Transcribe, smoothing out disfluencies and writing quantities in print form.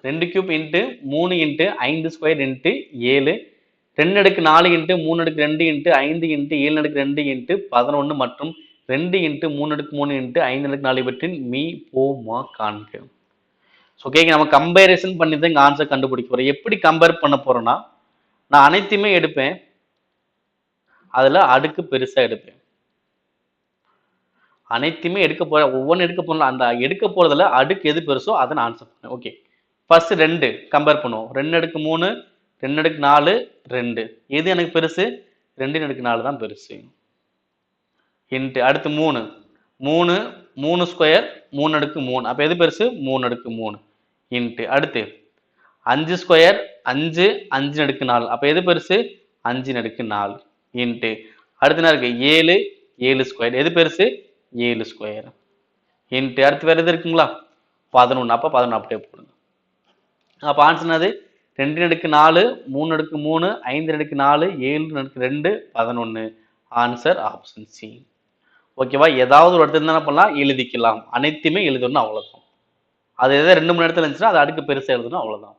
2 cube into 3 into 5 square into 7 2 அடுக்கு 4 into 3 அடுக்கு 2 into 5 into 7 அடுக்கு 2 இன்ட்டு 11 மற்றும் 2 இன்ட்டு 3 அடுக்கு 3 இன்ட்டு 5 அடுக்கு 4 இவற்றின் மீ போ மா காண்க. ஸோ ஓகே, நம்ம கம்பேரிசன் பண்ணி தான் இங்கே ஆன்சர் கண்டுபிடிக்க போகிறோம். எப்படி கம்பேர் பண்ண போகிறோன்னா, நான் அனைத்தையுமே எடுப்பேன், அதில் அடுக்கு பெருசாக எடுப்பேன். அனைத்தையுமே எடுக்க போகிறேன், ஒவ்வொன்றும் எடுக்க போகிறோம். அந்த எடுக்க போகிறதுல அடுக்கு எது பெருசோ அதை நான் ஆன்சர் பண்ணேன். ஓகே, ஃபர்ஸ்ட் 2 கம்பேர் பண்ணுவோம். 2 அடுக்கு 3 2 அடுக்கு 4 2. எது எனக்கு பெருசு? 2 அடுக்கு 4 தான் பெருசு. இன்ட்டு அடுத்து 3 3 3 ஸ்கொயர் 3 அடுக்கு 3. அப்போ எது பெருசு? 3 அடுக்கு 3. இன்ட்டு அடுத்து 5 ஸ்கொயர் 5 5 அடுக்கு 4. அப்போ எது பெருசு? 5 அடுக்கு 4. இன்ட்டு அடுத்து என்ன இருக்கு? 7 7 ஸ்கொயர். எது பெருசு? 7 ஸ்கொயர். இன்ட்டு அடுத்து வேறு எது இருக்குங்களா? 11. அப்போ 11 அப்படியே போடுங்க. அப்போ ஆன்சர் என்னது? 2 அடுக்கு 4 3 அடுக்கு 3 5 அடுக்கு 4 7 அடுக்கு 2 11. Answer option C. ஓகேவா? ஏதாவது ஒரு இடத்துல என்ன பண்ணலாம்? எழுதிக்கலாம். அனைத்துமே எழுதணும், அவ்வளோதான். அது எதாவது 2 3 இடத்துல இருந்துச்சுன்னா அது அடுக்கு பெருசாக எழுதணும், அவ்வளோதான்.